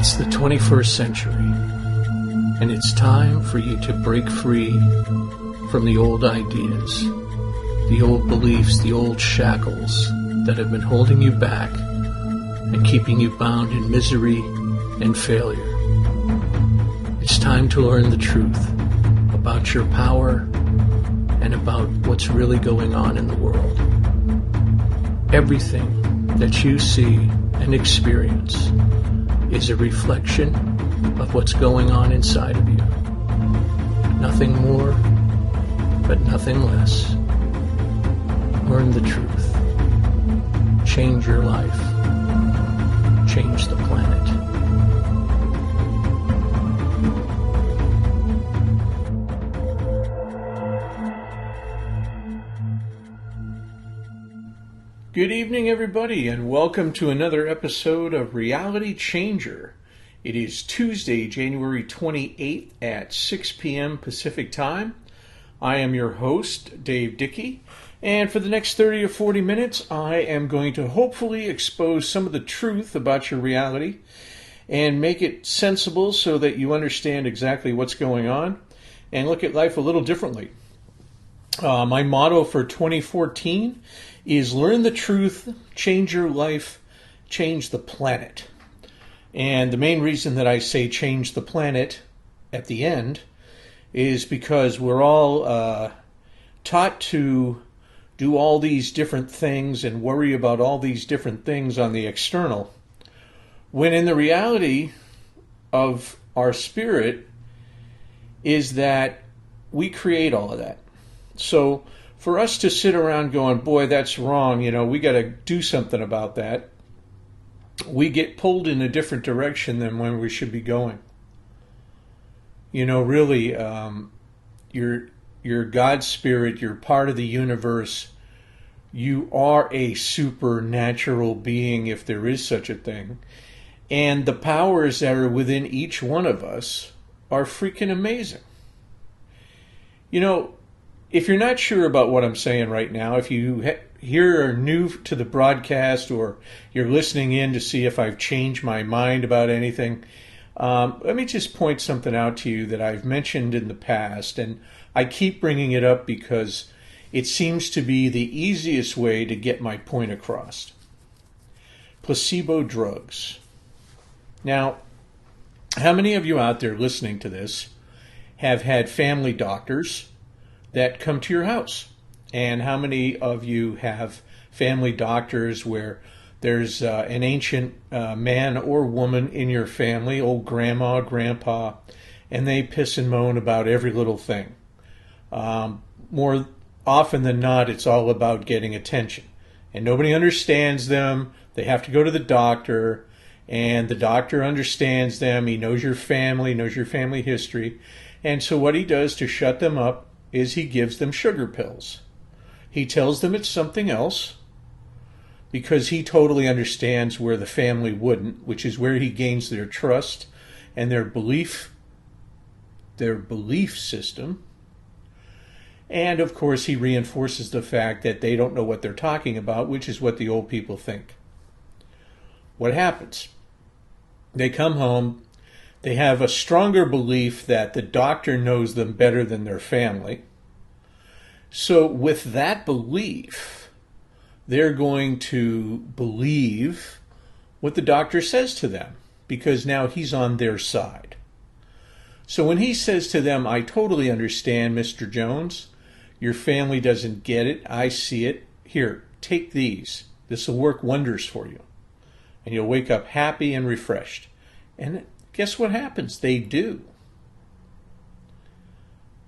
It's the 21st century, and it's time for you to break free from the old ideas, the old beliefs, the old shackles that have been holding you back and keeping you bound in misery and failure. It's time to learn the truth about your power and about what's really going on in the world. Everything that you see and experience is a reflection of what's going on inside of you. Nothing more, but nothing less. Learn the truth. Change your life. Change the planet. Good evening, everybody, and welcome to another episode of Reality Changer. It is Tuesday, January 28th at 6 p.m. Pacific Time. I am your host, Dave Dickey, and for the next 30 or 40 minutes, I am going to hopefully expose some of the truth about your reality and make it sensible so that you understand exactly what's going on and look at life a little differently. My motto for 2014 is learn the truth, change your life, change the planet. And the main reason that I say change the planet at the end is because we're all taught to do all these different things and worry about all these different things on the external, when in the reality of our spirit is that we create all of that. So for us to sit around going, boy, that's wrong, we got to do something about that, we get pulled in a different direction than where we should be going. Really, you're God's spirit, you're part of the universe, you are a supernatural being, if there is such a thing, and the powers that are within each one of us are freaking amazing. If you're not sure about what I'm saying right now, if you are new to the broadcast or you're listening in to see if I've changed my mind about anything, let me just point something out to you that I've mentioned in the past, and I keep bringing it up because it seems to be the easiest way to get my point across. Placebo drugs. Now, how many of you out there listening to this have had family doctors that come to your house? And how many of you have family doctors where there's an ancient man or woman in your family, old grandma, grandpa, and they piss and moan about every little thing? More often than not, it's all about getting attention. And nobody understands them. They have to go to the doctor, and the doctor understands them. He knows your family history. And so what he does to shut them up is he gives them sugar pills. He tells them it's something else because he totally understands where the family wouldn't, which is where he gains their trust and their belief system. And of course, he reinforces the fact that they don't know what they're talking about, which is what the old people think. What happens? They come home. They have a stronger belief that the doctor knows them better than their family. So with that belief, they're going to believe what the doctor says to them because now he's on their side. So when he says to them, I totally understand, Mr. Jones, your family doesn't get it, I see it, here, take these. This will work wonders for you. And you'll wake up happy and refreshed. And guess what happens? They do.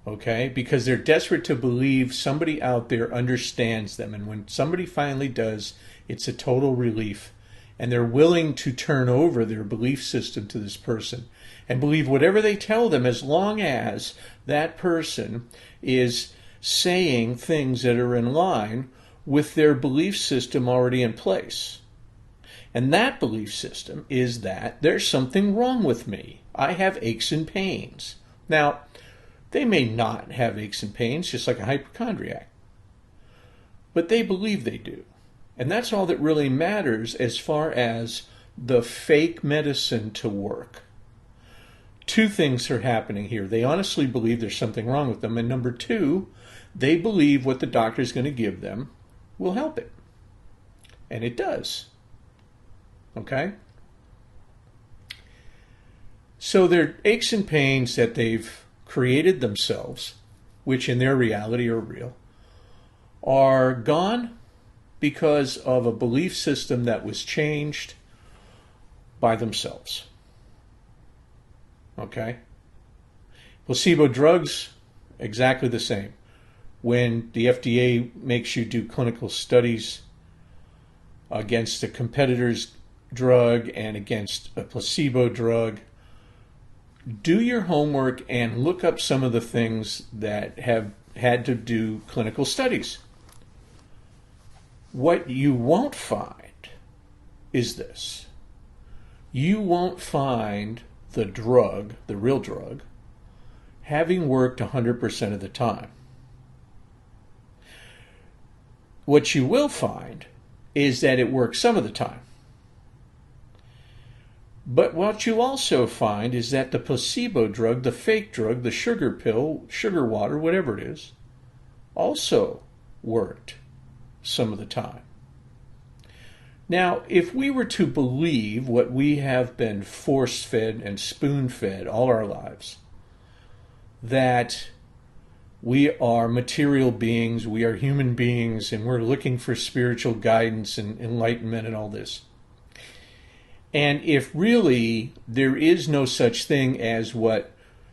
Okay? Because they're desperate to believe somebody out there understands them. And when somebody finally does, it's a total relief. And they're willing to turn over their belief system to this person and believe whatever they tell them, as long as that person is saying things that are in line with their belief system already in place. And that belief system is that there's something wrong with me. I have aches and pains. Now, they may not have aches and pains, just like a hypochondriac. But they believe they do. And that's all that really matters as far as the fake medicine to work. Two things are happening here. They honestly believe there's something wrong with them. And number two, they believe what the doctor is going to give them will help it. And it does. Okay? So their aches and pains that they've created themselves, which in their reality are real, are gone because of a belief system that was changed by themselves. Okay? Placebo drugs, exactly the same. When the FDA makes you do clinical studies against a competitor's drug and against a placebo drug, do your homework and look up some of the things that have had to do clinical studies. What you won't find is this. You won't find the drug, the real drug, having worked 100% of the time. What you will find is that it works some of the time. But what you also find is that the placebo drug, the fake drug, the sugar pill, sugar water, whatever it is, also worked some of the time. Now, if we were to believe what we have been force-fed and spoon-fed all our lives, that we are material beings, we are human beings, and we're looking for spiritual guidance and enlightenment and all this, and if really there is no such thing as what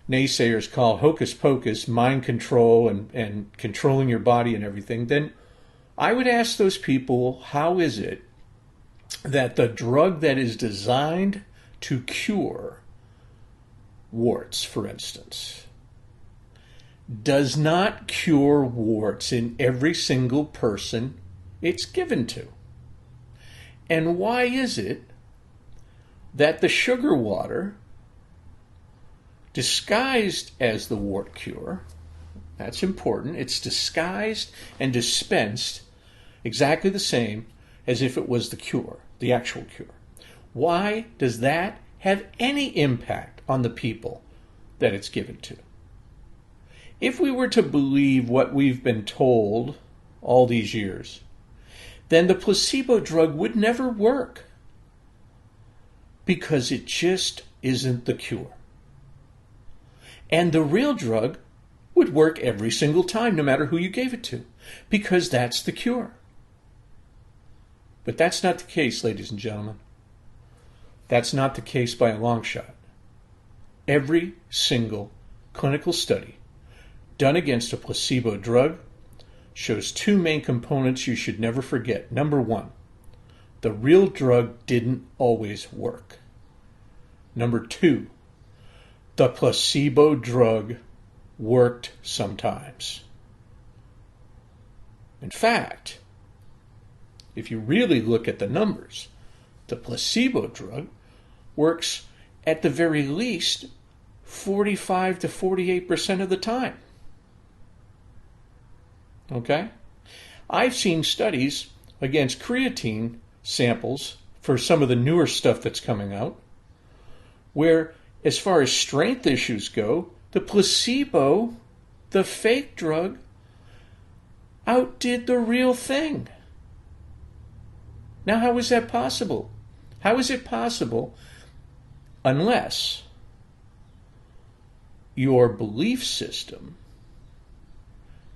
naysayers call hocus pocus, mind control and controlling your body and everything, then I would ask those people, how is it that the drug that is designed to cure warts, for instance, does not cure warts in every single person it's given to? And why is it that the sugar water, disguised as the wart cure, that's important, it's disguised and dispensed exactly the same as if it was the cure, the actual cure? Why does that have any impact on the people that it's given to? If we were to believe what we've been told all these years, then the placebo drug would never work, because it just isn't the cure. And the real drug would work every single time, no matter who you gave it to, because that's the cure. But that's not the case, ladies and gentlemen. That's not the case by a long shot. Every single clinical study done against a placebo drug shows two main components you should never forget. Number one, the real drug didn't always work. Number two, the placebo drug worked sometimes. In fact, if you really look at the numbers, the placebo drug works at the very least 45 to 48% of the time. Okay? I've seen studies against creatine samples for some of the newer stuff that's coming out, where, as far as strength issues go, the placebo, the fake drug, outdid the real thing. Now, how is that possible? How is it possible unless your belief system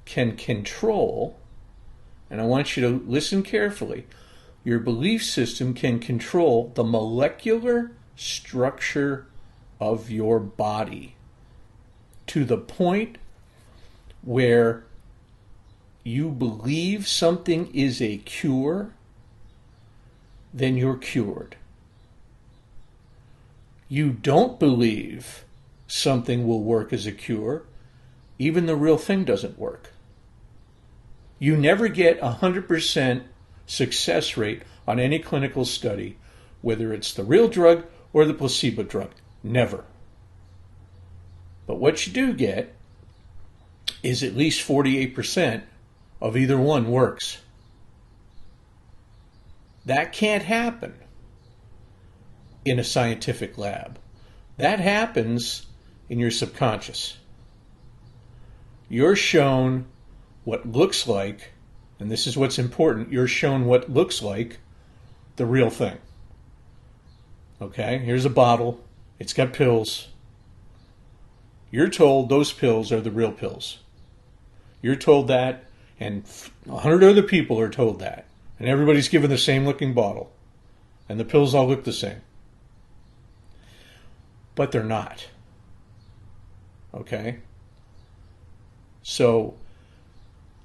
can control, and I want you to listen carefully, your belief system can control the molecular structure of your body to the point where you believe something is a cure, then you're cured. You don't believe something will work as a cure, even the real thing doesn't work. You never get 100% success rate on any clinical study, whether it's the real drug or the placebo drug. Never. But what you do get is at least 48% of either one works. That can't happen in a scientific lab. That happens in your subconscious. You're shown what looks like, and this is what's important, you're shown what looks like the real thing. Okay, here's a bottle. It's got pills. You're told those pills are the real pills. You're told that, and 100 other people are told that. And everybody's given the same looking bottle. And the pills all look the same. But they're not. Okay? So,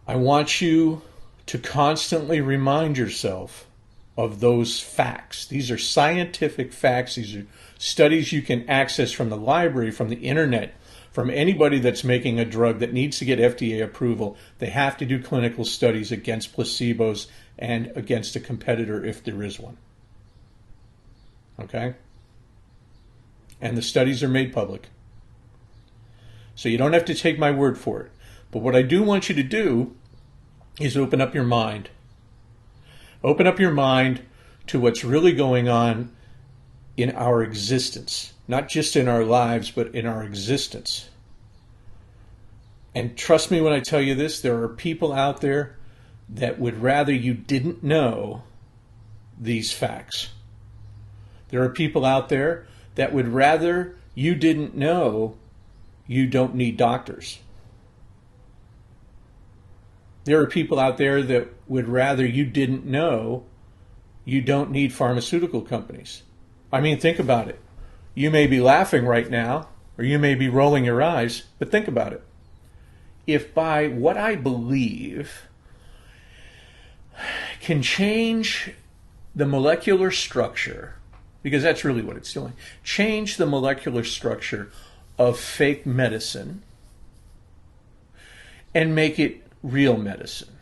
I want you to constantly remind yourself of those facts. These are scientific facts. These are studies you can access from the library, from the internet, from anybody that's making a drug that needs to get FDA approval. They have to do clinical studies against placebos and against a competitor if there is one. Okay? And the studies are made public. So you don't have to take my word for it. But what I do want you to do is open up your mind. Open up your mind to what's really going on in our existence. Not just in our lives, but in our existence. And trust me when I tell you this, there are people out there that would rather you didn't know these facts. There are people out there that would rather you didn't know you don't need doctors. There are people out there that would rather you didn't know you don't need pharmaceutical companies. I mean, think about it. You may be laughing right now, or you may be rolling your eyes, but think about it. If by what I believe can change the molecular structure, because that's really what it's doing, change the molecular structure of fake medicine and make it real medicine,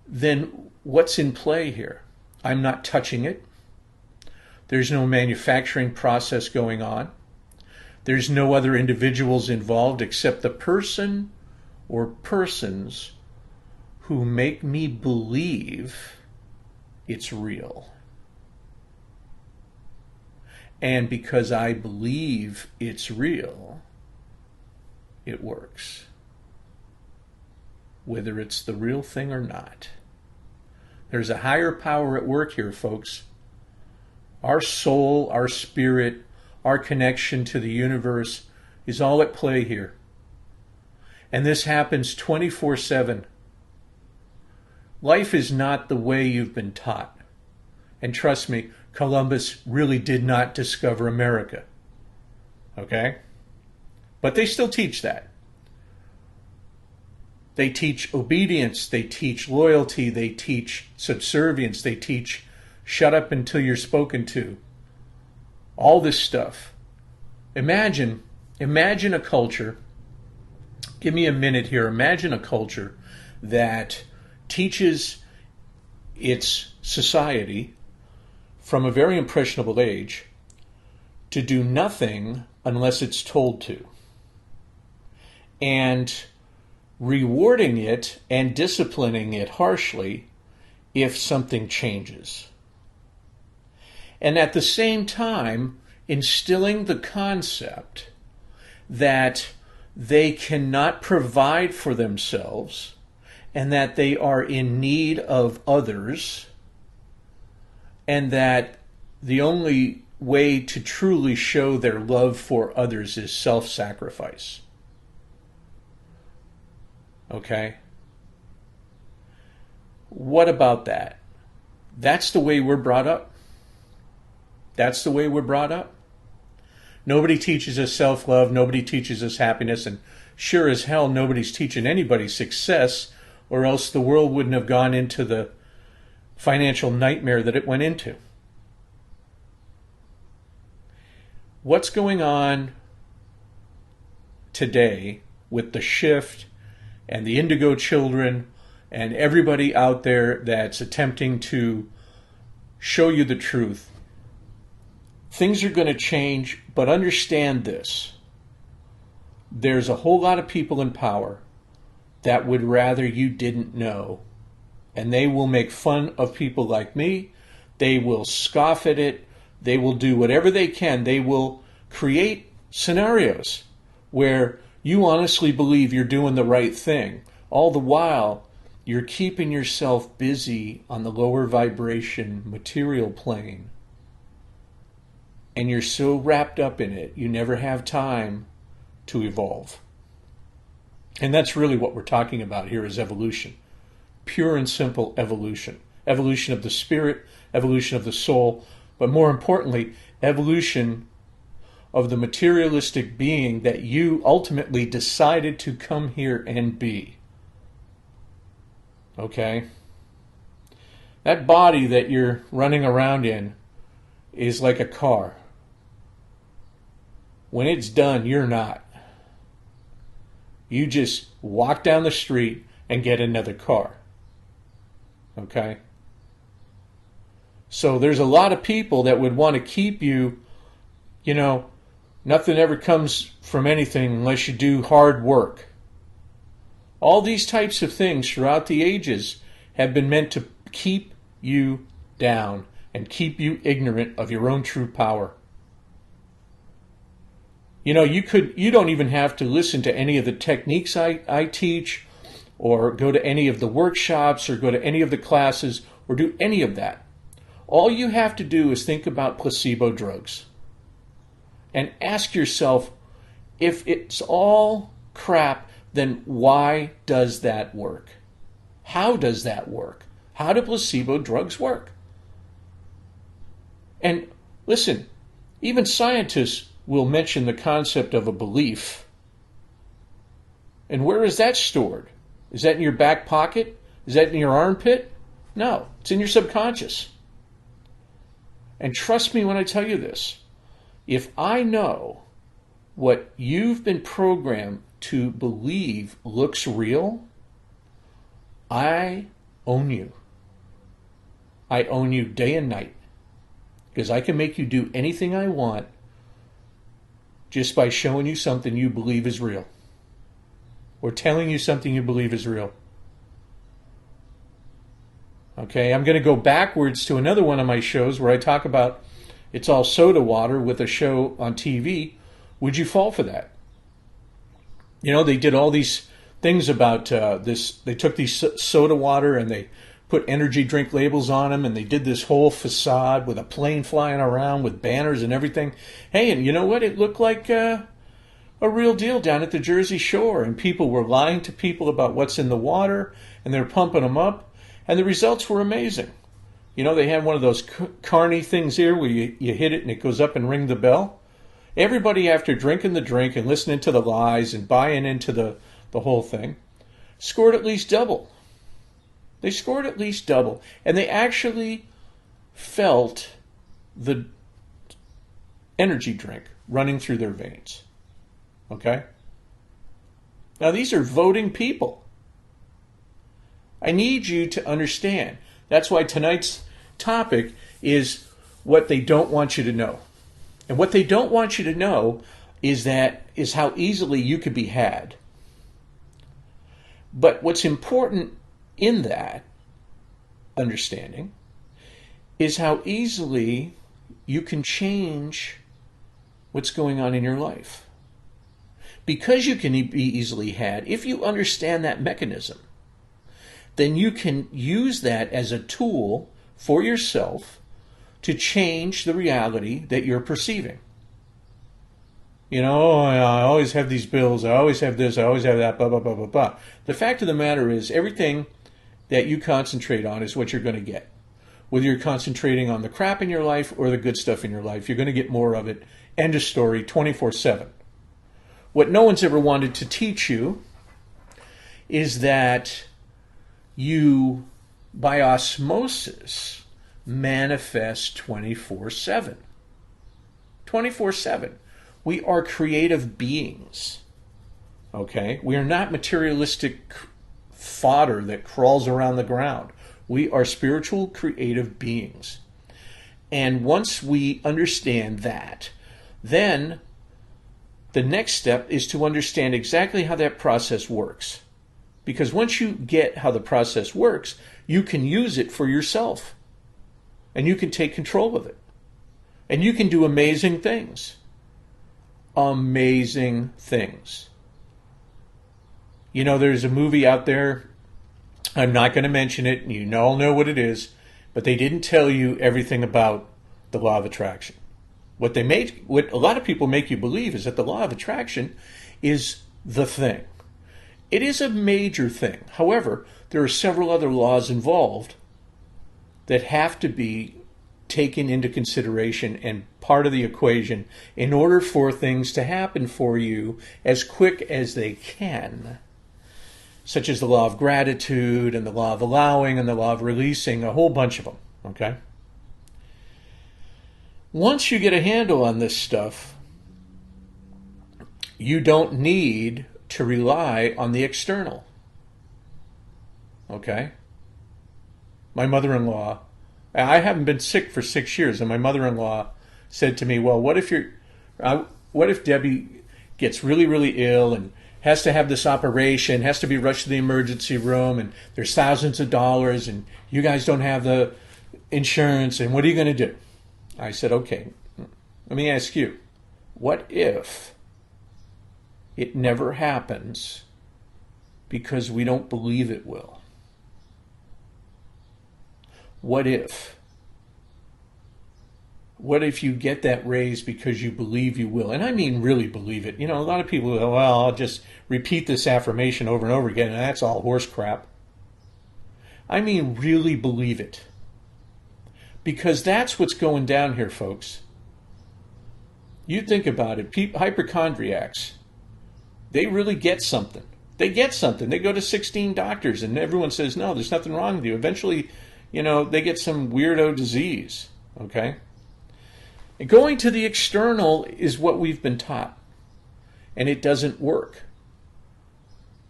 then what's in play here? I'm not touching it. There's no manufacturing process going on. There's no other individuals involved except the person or persons who make me believe it's real. And because I believe it's real, it works. Whether it's the real thing or not. There's a higher power at work here, folks. Our soul, our spirit, our connection to the universe is all at play here. And this happens 24/7. Life is not the way you've been taught. And trust me, Columbus really did not discover America. Okay? But they still teach that. They teach obedience, they teach loyalty, they teach subservience, they teach shut up until you're spoken to. All this stuff. Imagine a culture, give me a minute here, imagine a culture that teaches its society from a very impressionable age to do nothing unless it's told to. And rewarding it and disciplining it harshly if something changes. And at the same time, instilling the concept that they cannot provide for themselves and that they are in need of others, and that the only way to truly show their love for others is self-sacrifice. Okay? What about that? That's the way we're brought up. That's the way we're brought up. Nobody teaches us self-love. Nobody teaches us happiness. And sure as hell, nobody's teaching anybody success, or else the world wouldn't have gone into the financial nightmare that it went into. What's going on today with the shift and the indigo children and everybody out there that's attempting to show you the truth? Things are going to change, but understand this. There's a whole lot of people in power that would rather you didn't know. And they will make fun of people like me. They will scoff at it. They will do whatever they can. They will create scenarios where you honestly believe you're doing the right thing. All the while, you're keeping yourself busy on the lower vibration material plane. And you're so wrapped up in it, you never have time to evolve. And that's really what we're talking about here is evolution. Pure and simple evolution. Evolution of the spirit, evolution of the soul, but more importantly, evolution of the materialistic being that you ultimately decided to come here and be. Okay? That body that you're running around in is like a car. When it's done, you're not. You just walk down the street and get another car. Okay? So there's a lot of people that would want to keep you, nothing ever comes from anything unless you do hard work. All these types of things throughout the ages have been meant to keep you down and keep you ignorant of your own true power. You don't even have to listen to any of the techniques I teach, or go to any of the workshops, or go to any of the classes, or do any of that. All you have to do is think about placebo drugs and ask yourself, if it's all crap, then why does that work? How does that work? How do placebo drugs work? And listen, even scientists will mention the concept of a belief. And where is that stored? Is that in your back pocket? Is that in your armpit? No, it's in your subconscious. And trust me when I tell you this. If I know what you've been programmed to believe looks real, I own you. I own you day and night. Because I can make you do anything I want just by showing you something you believe is real. Or telling you something you believe is real. Okay, I'm going to go backwards to another one of my shows where I talk about it's all soda water with a show on TV. Would you fall for that? They did all these things about this. They took these soda water and they put energy drink labels on them, and they did this whole facade with a plane flying around with banners and everything. Hey, and you know what? It looked like a real deal down at the Jersey Shore, and people were lying to people about what's in the water, and they're pumping them up, and the results were amazing. They had one of those carny things here where you hit it and it goes up and ring the bell. Everybody, after drinking the drink and listening to the lies and buying into the whole thing, scored at least double. They scored at least double. And they actually felt the energy drink running through their veins. Okay? Now, these are voting people. I need you to understand. That's why tonight's topic is what they don't want you to know. And what they don't want you to know is how easily you could be had. But what's important in that understanding is how easily you can change what's going on in your life. Because you can be easily had, if you understand that mechanism, then you can use that as a tool for yourself to change the reality that you're perceiving. I always have these bills, I always have this, I always have that, blah, blah, blah, blah, blah. The fact of the matter is, everything that you concentrate on is what you're going to get. Whether you're concentrating on the crap in your life or the good stuff in your life, you're going to get more of it. End of story, 24/7. What no one's ever wanted to teach you is that you, by osmosis, manifest 24/7. 24/7. We are creative beings. Okay? We are not materialistic fodder that crawls around the ground. We are spiritual creative beings. And once we understand that, then the next step is to understand exactly how that process works. Because once you get how the process works, you can use it for yourself. and you can take control of it. And you can do amazing things. Amazing things. You know, there's a movie out there, I'm not going to mention it, and you all know what it is, but they didn't tell you everything about the law of attraction. What a lot of people make you believe is that the law of attraction is the thing. It is a major thing. However, there are several other laws involved that have to be taken into consideration and part of the equation in order for things to happen for you as quick as they can, such as the law of gratitude and the law of allowing and the law of releasing, a whole bunch of them, okay? Once you get a handle on this stuff, you don't need to rely on the external, okay? My mother-in-law, I haven't been sick for 6 years, and my mother-in-law said to me, well, what if Debbie gets really, really ill and has to have this operation, has to be rushed to the emergency room, and there's thousands of dollars, and you guys don't have the insurance, and what are you going to do? I said, okay, let me ask you, what if it never happens because we don't believe it will? What if? What if you get that raise because you believe you will? And I mean really believe it. You know, a lot of people go, well, I'll just repeat this affirmation over and over again, and that's all horse crap. I mean really believe it. Because that's what's going down here, folks. You think about it, hypochondriacs, they really get something. They get something. They go to 16 doctors, and everyone says, no, there's nothing wrong with you. Eventually, you know, they get some weirdo disease, okay? And going to the external is what we've been taught, and it doesn't work.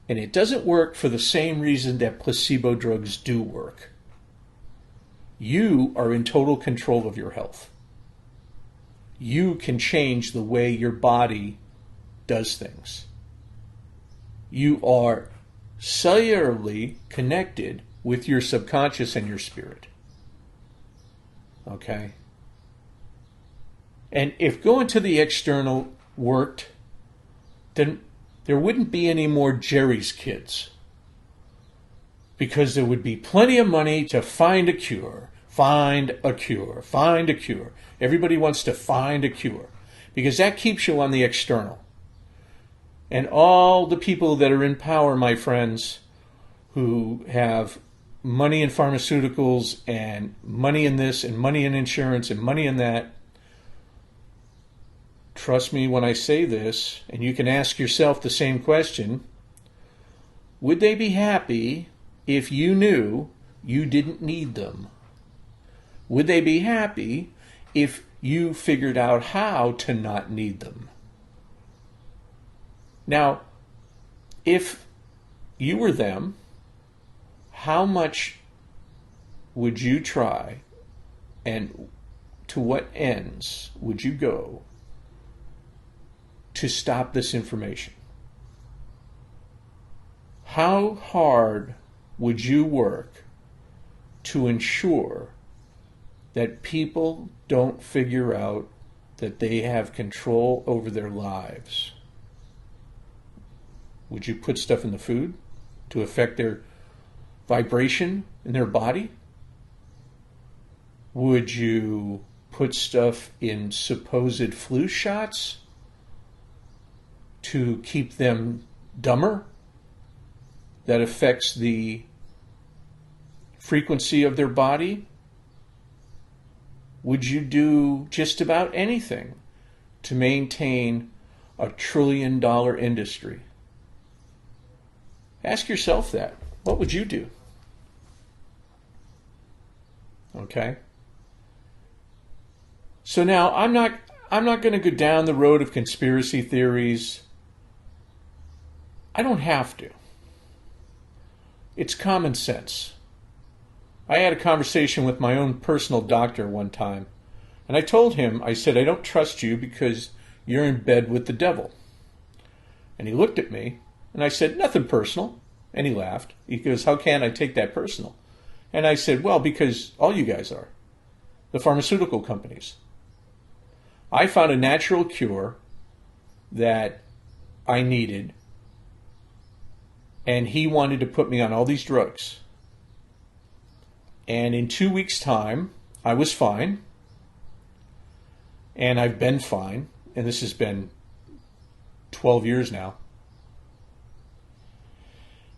And it doesn't work for the same reason that placebo drugs do work. You are in total control of your health. You can change the way your body does things. You are cellularly connected with your subconscious and your spirit. Okay? And if going to the external worked, then there wouldn't be any more Jerry's kids. Because there would be plenty of money to find a cure, find a cure, find a cure. Everybody wants to find a cure because that keeps you on the external. And all the people that are in power, my friends, who have money in pharmaceuticals and money in this and money in insurance and money in that, trust me when I say this, and you can ask yourself the same question, would they be happy if you knew you didn't need them? Would they be happy if you figured out how to not need them? Now, if you were them, how much would you try and to what ends would you go to stop this information? How hard would you work to ensure that people don't figure out that they have control over their lives? Would you put stuff in the food to affect their vibration in their body? Would you put stuff in supposed flu shots to keep them dumber? That affects the frequency of their body? Would you do just about anything to maintain a $1 trillion industry? Ask yourself that. What would you do? Okay? So now I'm not going to go down the road of conspiracy theories. I don't have to. It's common sense. I had a conversation with my own personal doctor one time, and I told him, I said, I don't trust you because you're in bed with the devil. And he looked at me, and I said, nothing personal. And he laughed. He goes, how can I take that personal? And I said, well, because all you guys are. the pharmaceutical companies. I found a natural cure that I needed, and he wanted to put me on all these drugs. And in 2 weeks' time, I was fine, and I've been fine, and this has been 12 years now.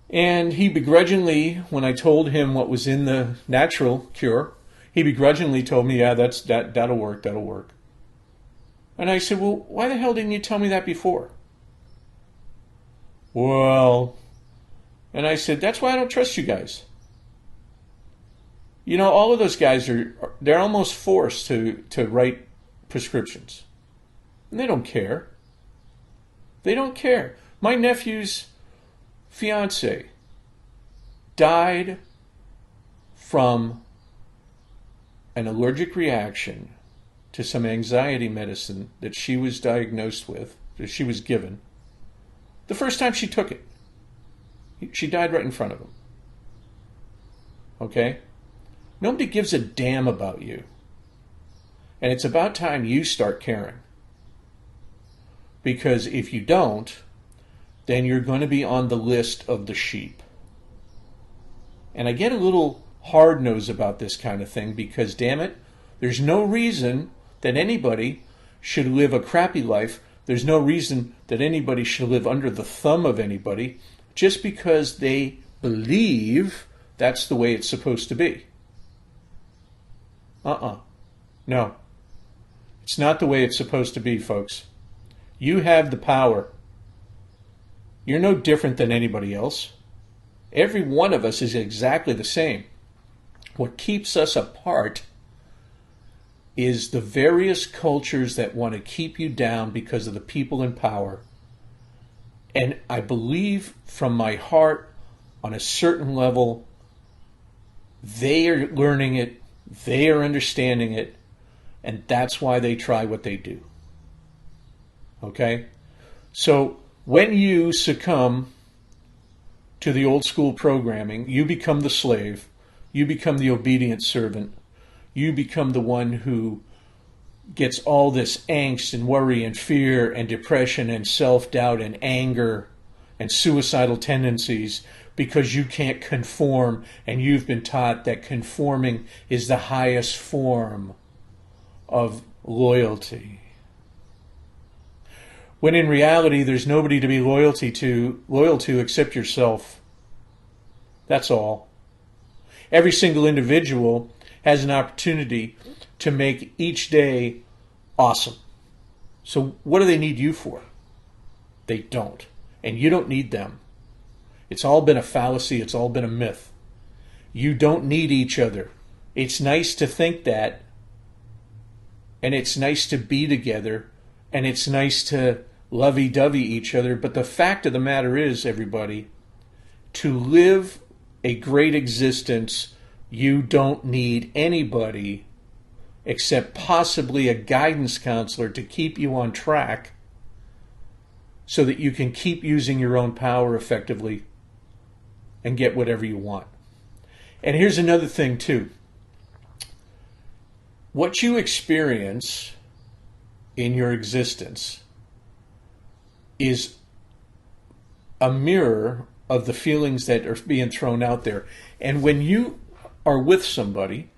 And he begrudgingly, when I told him what was in the natural cure, he begrudgingly told me, yeah, that'll work. And I said, well, why the hell didn't you tell me that before? Well, and I said, that's why I don't trust you guys. You know, all of those guys they're almost forced to write prescriptions. And they don't care. They don't care. My nephew's fiance died from an allergic reaction to some anxiety medicine that she was diagnosed with, that she was given. The first time she took it, she died right in front of him. Okay? Nobody gives a damn about you. And it's about time you start caring. Because if you don't, then you're going to be on the list of the sheep. And I get a little hard-nosed about this kind of thing because, damn it, there's no reason that anybody should live a crappy life. There's no reason that anybody should live under the thumb of anybody just because they believe that's the way it's supposed to be. No. It's not the way it's supposed to be, folks. You have the power. You're no different than anybody else. Every one of us is exactly the same. What keeps us apart is the various cultures that want to keep you down because of the people in power. And I believe from my heart, on a certain level, they are learning it, they are understanding it, and that's why they try what they do. Okay? So when you succumb to the old school programming, you become the slave, you become the obedient servant, you become the one who gets all this angst and worry and fear and depression and self-doubt and anger and suicidal tendencies because you can't conform, and you've been taught that conforming is the highest form of loyalty. When in reality, there's nobody to be loyal to except yourself. That's all. Every single individual has an opportunity to make each day awesome. So what do they need you for? They don't. And you don't need them. It's all been a fallacy. It's all been a myth. You don't need each other. It's nice to think that. And it's nice to be together. And it's nice to lovey-dovey each other. But the fact of the matter is, everybody, to live a great existence, you don't need anybody except possibly a guidance counselor to keep you on track so that you can keep using your own power effectively and get whatever you want. And here's another thing too. What you experience in your existence is a mirror of the feelings that are being thrown out there. And when you are with somebody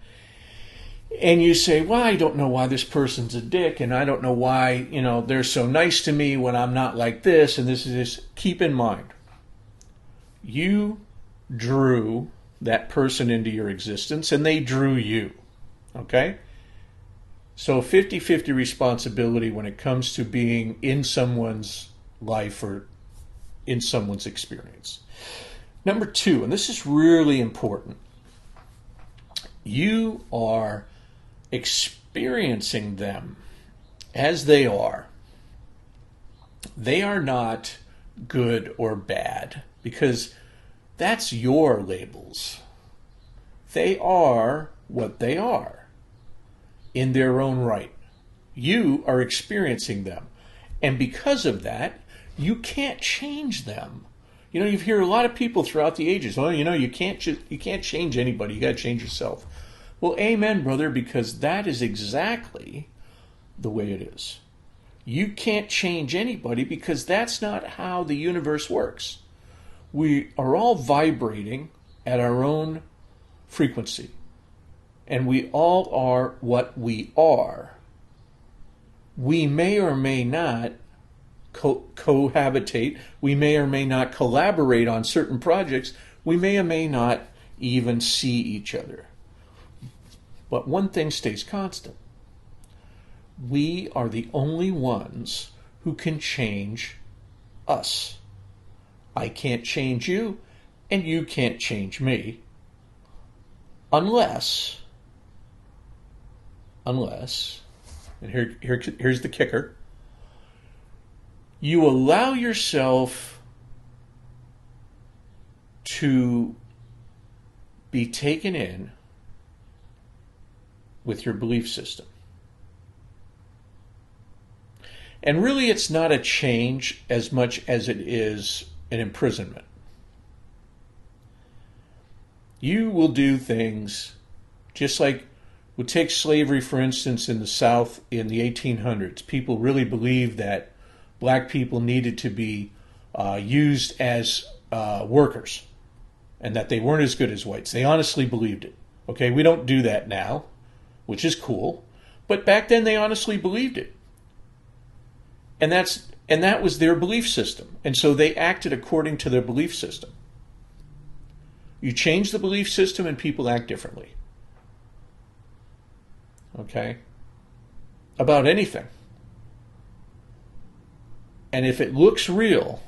and you say, well, I don't know why this person's a dick, and I don't know why, they're so nice to me when I'm not like this, and this is this. Keep in mind, you drew that person into your existence, and they drew you. Okay? So 50-50 responsibility when it comes to being in someone's life or in someone's experience. Number 2, and this is really important, you are experiencing them as they are. They are not good or bad because that's your labels. They are what they are in their own right. You are experiencing them. And because of that, you can't change them. You hear a lot of people throughout the ages, you can't change anybody. You got to change yourself. Well, amen, brother, because that is exactly the way it is. You can't change anybody because that's not how the universe works. We are all vibrating at our own frequency, and we all are what we are. We may or may not cohabitate. We may or may not collaborate on certain projects. We may or may not even see each other. But one thing stays constant. We are the only ones who can change us. I can't change you, and you can't change me. Unless, and here's the kicker, you allow yourself to be taken in with your belief system. And really, it's not a change as much as it is an imprisonment. You will do things just like, we'll take slavery, for instance, in the South in the 1800s. People really believed that black people needed to be used as workers and that they weren't as good as whites. They honestly believed it. Okay, we don't do that now, which is cool. But back then they honestly believed it. And that was their belief system. And so they acted according to their belief system. You change the belief system and people act differently. Okay? About anything. And if it looks real,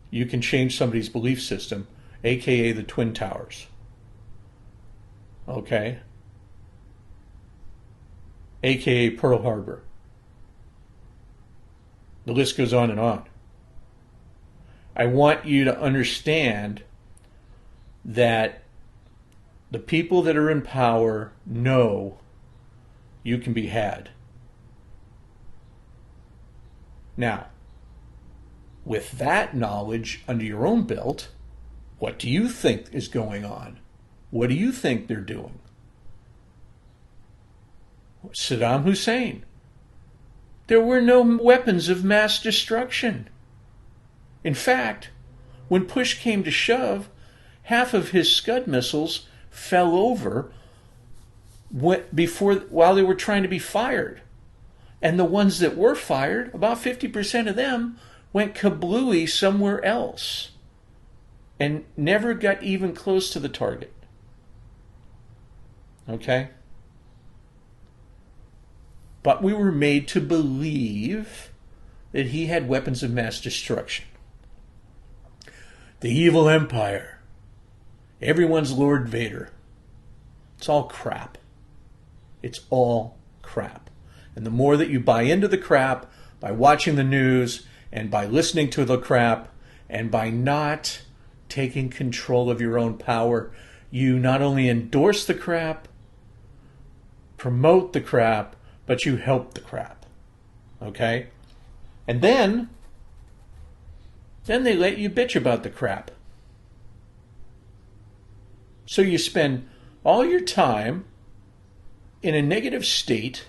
you can change somebody's belief system, aka the Twin Towers. Okay? Aka Pearl Harbor. The list goes on and on. I want you to understand that the people that are in power know you can be had. Now, with that knowledge under your own belt, what do you think is going on? What do you think they're doing? Saddam Hussein. There were no weapons of mass destruction. In fact, when push came to shove, half of his Scud missiles fell over while they were trying to be fired. And the ones that were fired, about 50% of them went kablooey somewhere else and never got even close to the target. Okay? But we were made to believe that he had weapons of mass destruction. The evil empire. Everyone's Lord Vader. It's all crap. It's all crap. And the more that you buy into the crap by watching the news and by listening to the crap and by not taking control of your own power, you not only endorse the crap, promote the crap, but you help the crap. Okay? And then they let you bitch about the crap. So you spend all your time in a negative state,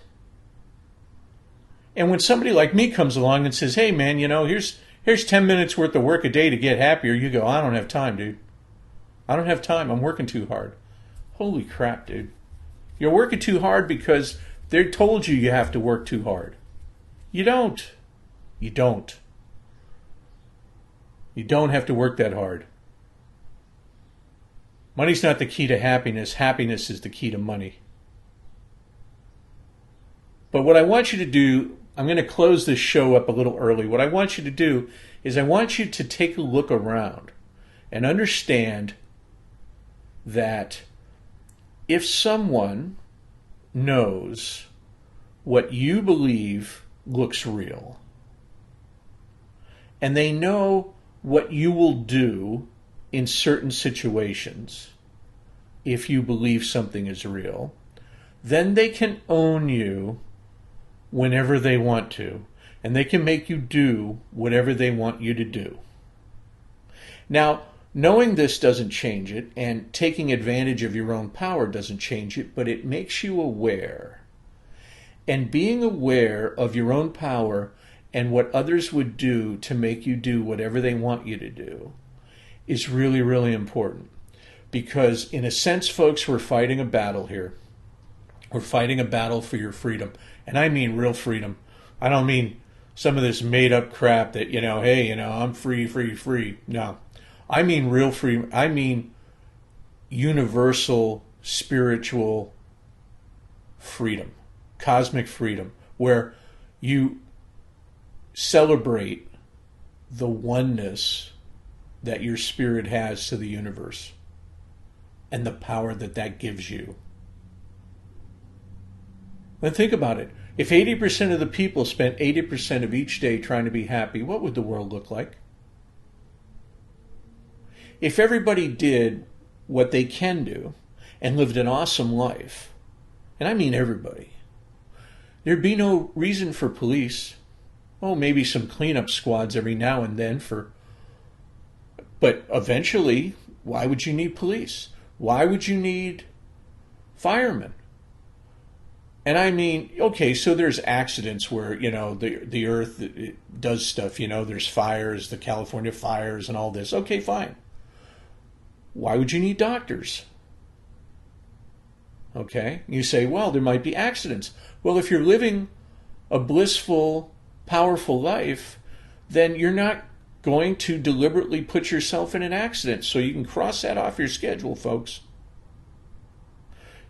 and when somebody like me comes along and says, hey man, here's 10 minutes worth of work a day to get happier, you go, I don't have time, dude. I don't have time. I'm working too hard. Holy crap, dude. You're working too hard because they told you have to work too hard. You don't. You don't. You don't have to work that hard. Money's not the key to happiness. Happiness is the key to money. But what I want you to do, I'm going to close this show up a little early. What I want you to do is I want you to take a look around and understand that if someone knows what you believe looks real, and they know what you will do in certain situations if you believe something is real, then they can own you whenever they want to, and they can make you do whatever they want you to do. Now, Knowing this doesn't change it, and taking advantage of your own power doesn't change it, but it makes you aware. And being aware of your own power and what others would do to make you do whatever they want you to do is really, really important. Because in a sense, folks, we're fighting a battle here. We're fighting a battle for your freedom. And I mean real freedom. I don't mean some of this made up crap that, hey, I'm free, free, free. No. I mean real freedom. I mean universal spiritual freedom, cosmic freedom, where you celebrate the oneness that your spirit has to the universe and the power that that gives you. And think about it. If 80% of the people spent 80% of each day trying to be happy, what would the world look like? If everybody did what they can do and lived an awesome life, and I mean everybody, there'd be no reason for police. Oh, maybe some cleanup squads every now and then but eventually, why would you need police? Why would you need firemen? And I mean, okay, so there's accidents where, the earth does stuff, there's fires, the California fires and all this. Okay, fine. Why would you need doctors? Okay, you say, well, there might be accidents. Well, if you're living a blissful, powerful life, then you're not going to deliberately put yourself in an accident. So you can cross that off your schedule, folks.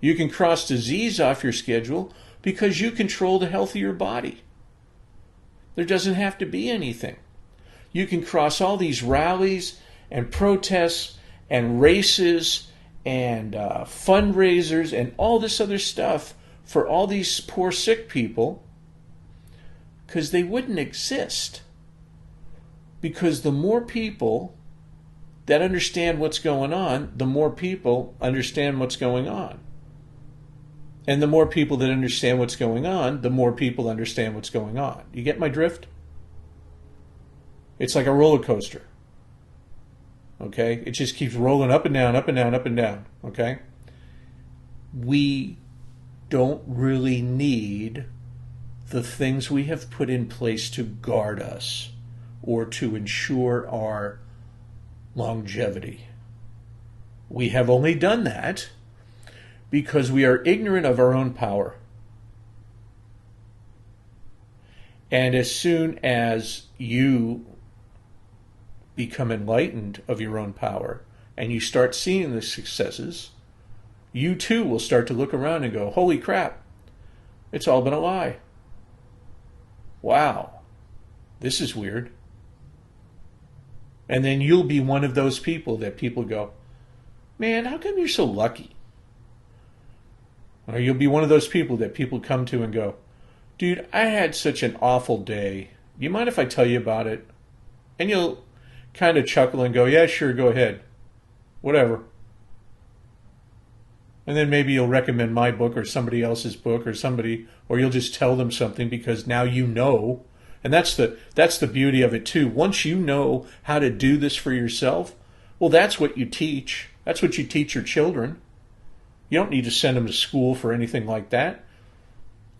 You can cross disease off your schedule because you control the health of your body. There doesn't have to be anything. You can cross all these rallies and protests and races and fundraisers and all this other stuff for all these poor sick people, because they wouldn't exist. Because the more people that understand what's going on, the more people understand what's going on. And the more people that understand what's going on, the more people understand what's going on. You get my drift? It's like a roller coaster. Okay? It just keeps rolling up and down, up and down, up and down. Okay? We don't really need the things we have put in place to guard us or to ensure our longevity. We have only done that because we are ignorant of our own power. And as soon as you become enlightened of your own power and you start seeing the successes, you too will start to look around and go, holy crap, it's all been a lie. Wow, this is weird. And then you'll be one of those people that people go, man, how come you're so lucky? Or you'll be one of those people that people come to and go, dude, I had such an awful day. Do you mind if I tell you about it? And you'll kind of chuckle and go, yeah, sure, go ahead. Whatever. And then maybe you'll recommend my book or somebody else's book or you'll just tell them something because now you know. And that's the beauty of it too. Once you know how to do this for yourself, well, that's what you teach. That's what you teach your children. You don't need to send them to school for anything like that.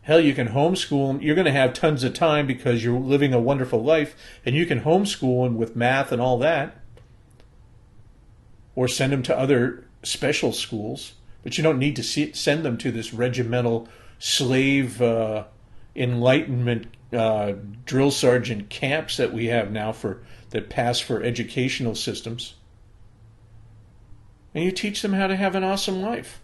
Hell, you can homeschool them. You're going to have tons of time because you're living a wonderful life, and you can homeschool them with math and all that. Or send them to other special schools. But you don't need to send them to this regimental slave enlightenment drill sergeant camps that we have now that pass for educational systems. And you teach them how to have an awesome life.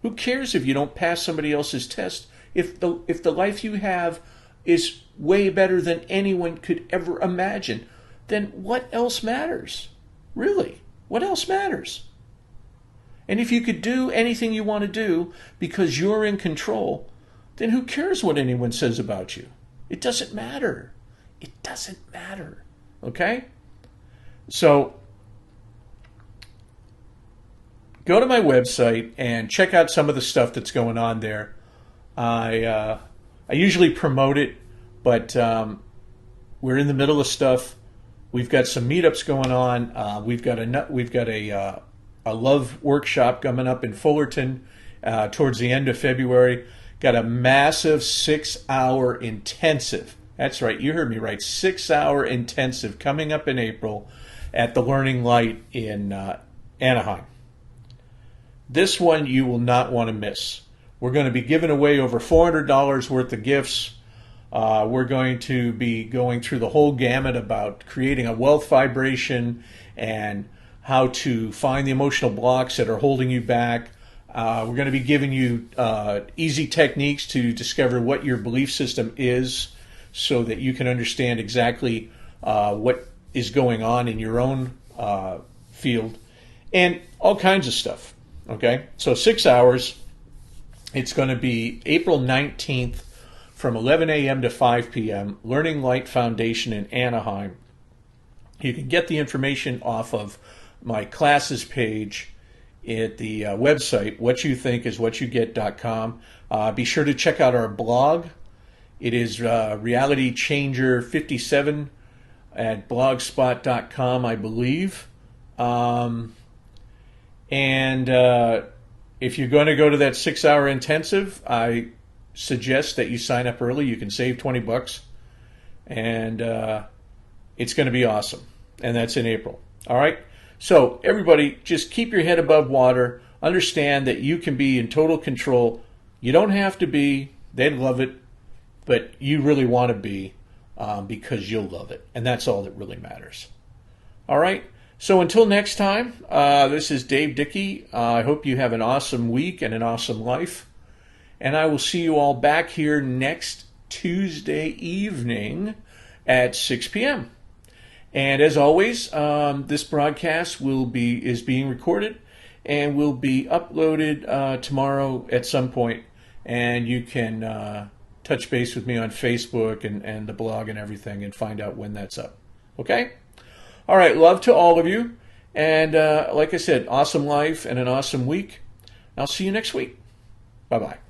Who cares if you don't pass somebody else's test? If the life you have is way better than anyone could ever imagine, then what else matters? Really, what else matters? And if you could do anything you want to do because you're in control, then who cares what anyone says about you? It doesn't matter. It doesn't matter. Okay? So go to my website and check out some of the stuff that's going on there. I usually promote it, but we're in the middle of stuff We've got some meetups going on. We've got a love workshop coming up in Fullerton towards the end of February. Got a massive 6-hour intensive. That's right, you heard me right. 6-hour intensive coming up in April at the Learning Light in Anaheim. This one you will not want to miss. We're going to be giving away over $400 worth of gifts. We're going to be going through the whole gamut about creating a wealth vibration and how to find the emotional blocks that are holding you back. We're going to be giving you easy techniques to discover what your belief system is so that you can understand exactly what is going on in your own field and all kinds of stuff. Okay, so 6 hours. It's going to be April 19th from 11 a.m. to 5 p.m. Learning Light Foundation in Anaheim. You can get the information off of my classes page at the website, whatyouthinkiswhatyougget.com. Be sure to check out our blog. It is Reality Changer 57 at blogspot.com, I believe. And if you're going to go to that 6-hour intensive, I suggest that you sign up early. You can save $20, and it's going to be awesome. And that's in April. All right. So everybody, just keep your head above water. Understand that you can be in total control. You don't have to be. They'd love it, but you really want to be because you'll love it, and that's all that really matters. All right. So until next time, this is Dave Dickey. I hope you have an awesome week and an awesome life. And I will see you all back here next Tuesday evening at 6 p.m. And as always, this broadcast is being recorded and will be uploaded tomorrow at some point. And you can touch base with me on Facebook and the blog and everything and find out when that's up. Okay? All right, love to all of you. And like I said, awesome life and an awesome week. I'll see you next week. Bye-bye.